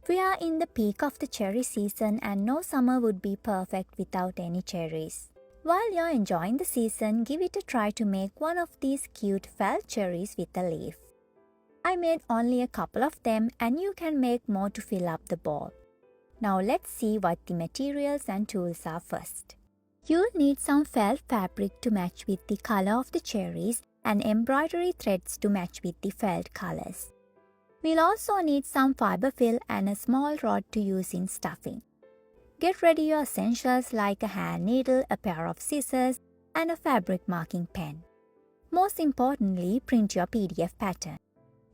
We are in the peak of the cherry season and no summer would be perfect without any cherries. While you're enjoying the season, give it a try to make one of these cute felt cherries with a leaf. I made only a couple of them and you can make more to fill up the bowl. Now let's see what the materials and tools are first. You'll need some felt fabric to match with the color of the cherries and embroidery threads to match with the felt colors. We'll also need some fiber fill and a small rod to use in stuffing. Get ready your essentials like a hand needle, a pair of scissors, and a fabric marking pen. Most importantly, print your PDF pattern.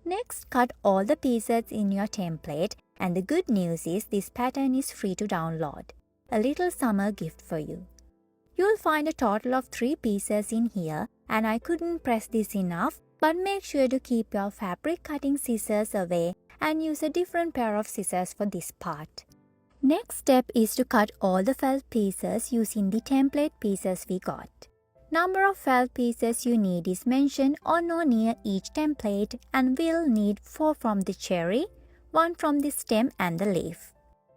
Next, cut all the pieces in your template, and the good news is this pattern is free to download. A little summer gift for you. You'll find a total of 3 pieces in here, and I couldn't press this enough, but make sure to keep your fabric cutting scissors away and use a different pair of scissors for this part. Next step is to cut all the felt pieces using the template pieces we got. Number of felt pieces you need is mentioned on or near each template, and we'll need 4 from the cherry, 1 from the stem and the leaf.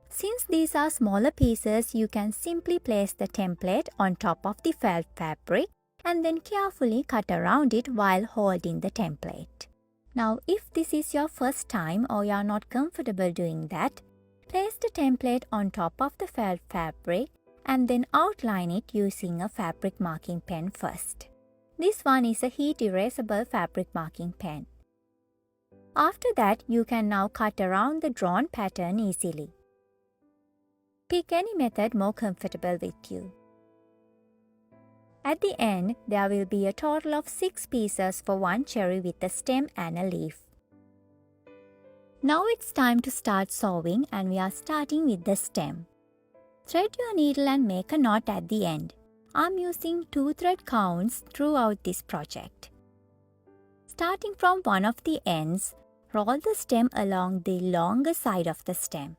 Since these are smaller pieces, you can simply place the template on top of the felt fabric and then carefully cut around it while holding the template. Now, if this is your first time or you are not comfortable doing that, place the template on top of the felt fabric and then outline it using a fabric marking pen first. This one is a heat erasable fabric marking pen. After that, you can now cut around the drawn pattern easily. Pick any method more comfortable with you. At the end, there will be a total of 6 pieces for one cherry with a stem and a leaf. Now it's time to start sewing, and we are starting with the stem. Thread your needle and make a knot at the end. I'm using 2 thread counts throughout this project. Starting from one of the ends, roll the stem along the longer side of the stem.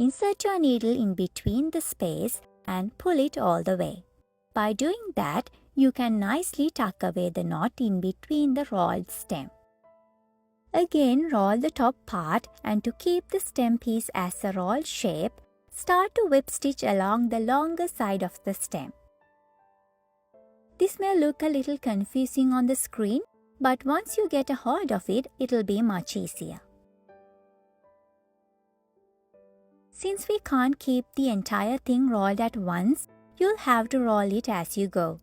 Insert your needle in between the space and pull it all the way. By doing that, you can nicely tuck away the knot in between the rolled stem. Again, roll the top part, and to keep the stem piece as a rolled shape, start to whip stitch along the longer side of the stem. This may look a little confusing on the screen, but once you get a hold of it, it'll be much easier. Since we can't keep the entire thing rolled at once, you'll have to roll it as you go.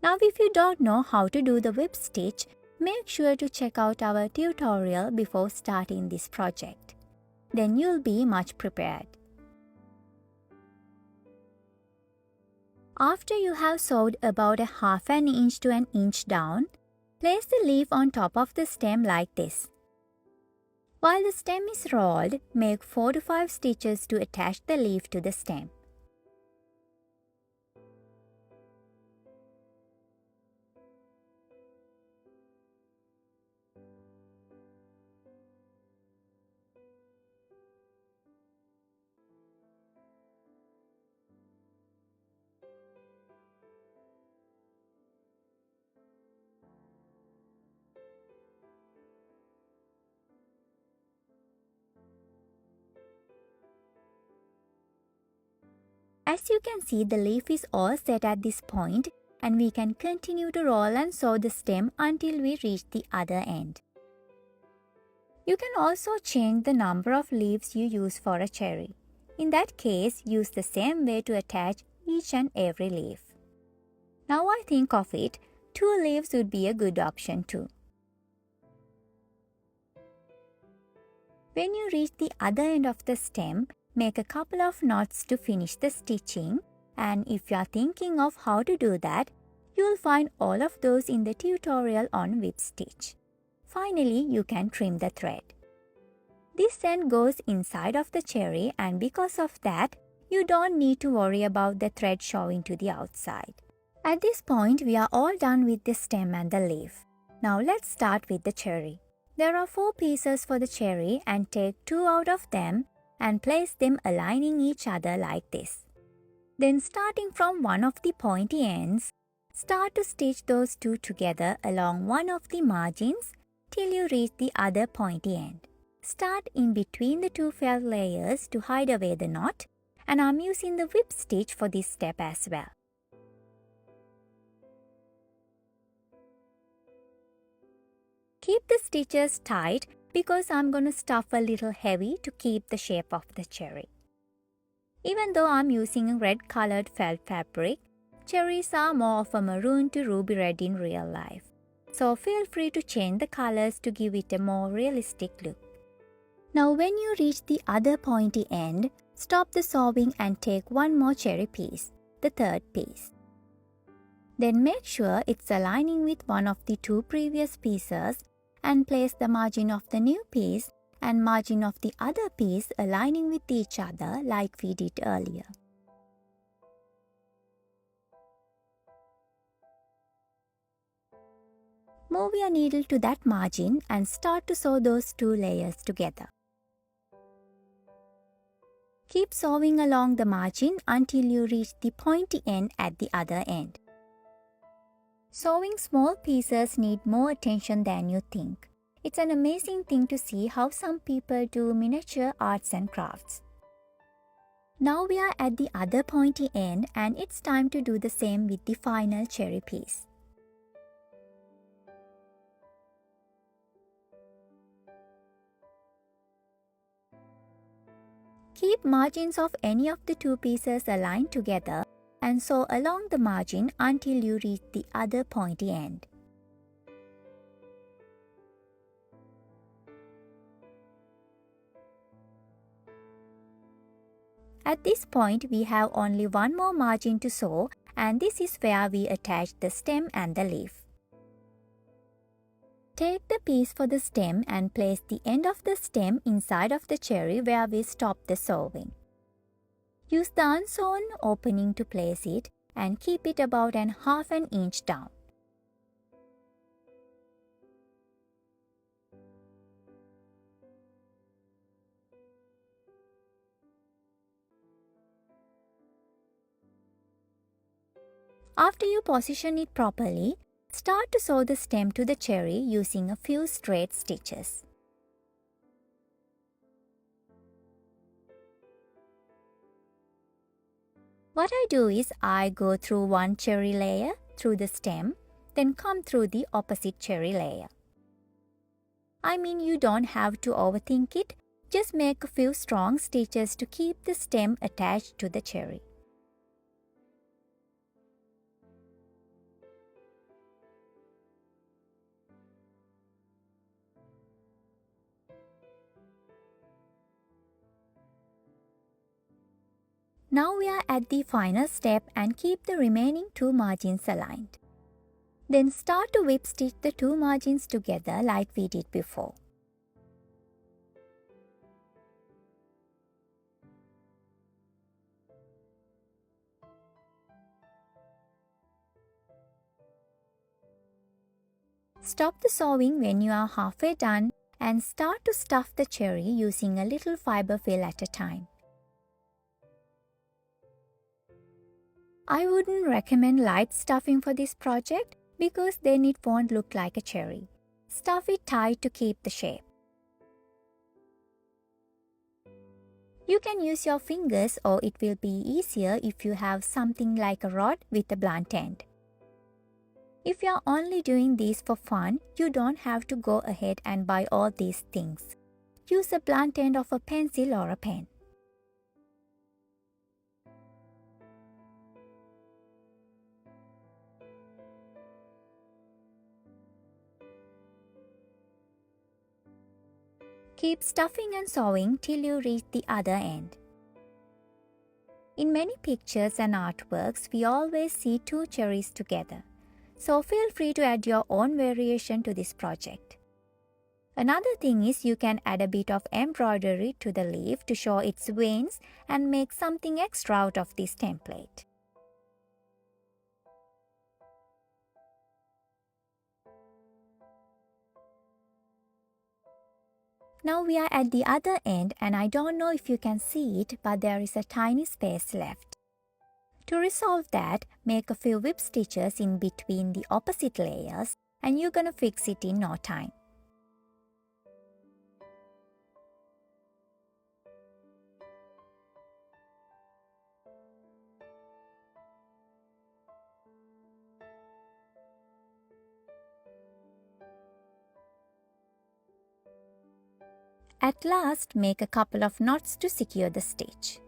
Now, if you don't know how to do the whip stitch, make sure to check out our tutorial before starting this project. Then you'll be much prepared. After you have sewed about a half an inch to an inch down, place the leaf on top of the stem like this. While the stem is rolled, make 4 to 5 stitches to attach the leaf to the stem. As you can see, the leaf is all set at this point, and we can continue to roll and sew the stem until we reach the other end. You can also change the number of leaves you use for a cherry. In that case, use the same way to attach each and every leaf. Now I think of it, 2 leaves would be a good option too. When you reach the other end of the stem, make a couple of knots to finish the stitching, and if you are thinking of how to do that, you'll find all of those in the tutorial on whip stitch. Finally, you can trim the thread. This end goes inside of the cherry, and because of that, you don't need to worry about the thread showing to the outside. At this point, we are all done with the stem and the leaf. Now let's start with the cherry. There are 4 pieces for the cherry and take 2 out of them and place them aligning each other like this. Then starting from one of the pointy ends, start to stitch those 2 together along one of the margins till you reach the other pointy end. Start in between the 2 felt layers to hide away the knot, and I'm using the whip stitch for this step as well. Keep the stitches tight because I'm going to stuff a little heavy to keep the shape of the cherry. Even though I'm using a red colored felt fabric, cherries are more of a maroon to ruby red in real life. So feel free to change the colors to give it a more realistic look. Now when you reach the other pointy end, stop the sewing and take one more cherry piece, the third piece. Then make sure it's aligning with one of the 2 previous pieces and place the margin of the new piece and margin of the other piece aligning with each other like we did earlier. Move your needle to that margin and start to sew those 2 layers together. Keep sewing along the margin until you reach the pointy end at the other end. Sewing small pieces need more attention than you think. It's an amazing thing to see how some people do miniature arts and crafts. Now we are at the other pointy end and it's time to do the same with the final cherry piece. Keep margins of any of the 2 pieces aligned together and sew along the margin until you reach the other pointy end. At this point, we have only one more margin to sew, and this is where we attach the stem and the leaf. Take the piece for the stem and place the end of the stem inside of the cherry where we stopped the sewing. Use the unsewn opening to place it and keep it about half an inch down. After you position it properly, start to sew the stem to the cherry using a few straight stitches. What I do is I go through one cherry layer through the stem, then come through the opposite cherry layer. I mean, you don't have to overthink it, just make a few strong stitches to keep the stem attached to the cherry. Now we are at the final step and keep the remaining 2 margins aligned. Then start to whip stitch the 2 margins together like we did before. Stop the sewing when you are halfway done and start to stuff the cherry using a little fiber fill at a time. I wouldn't recommend light stuffing for this project because then it won't look like a cherry. Stuff it tight to keep the shape. You can use your fingers or it will be easier if you have something like a rod with a blunt end. If you are only doing these for fun, you don't have to go ahead and buy all these things. Use a blunt end of a pencil or a pen. Keep stuffing and sewing till you reach the other end. In many pictures and artworks, we always see 2 cherries together. So feel free to add your own variation to this project. Another thing is you can add a bit of embroidery to the leaf to show its veins and make something extra out of this template. Now we are at the other end and I don't know if you can see it, but there is a tiny space left. To resolve that, make a few whip stitches in between the opposite layers and you're gonna fix it in no time. At last, make a couple of knots to secure the stitch.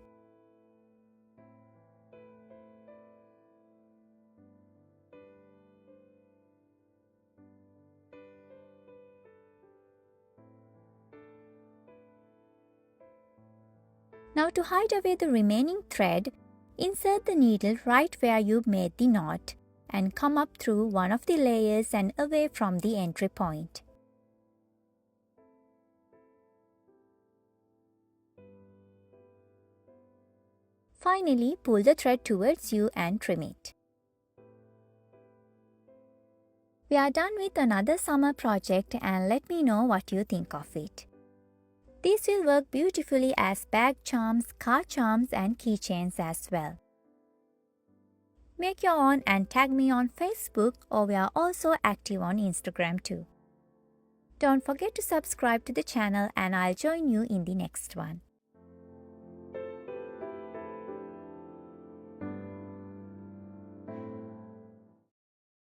Now to hide away the remaining thread, insert the needle right where you made the knot and come up through one of the layers and away from the entry point. Finally, pull the thread towards you and trim it. We are done with another summer project and let me know what you think of it. These will work beautifully as bag charms, car charms and keychains as well. Make your own and tag me on Facebook, or we are also active on Instagram too. Don't forget to subscribe to the channel and I'll join you in the next one.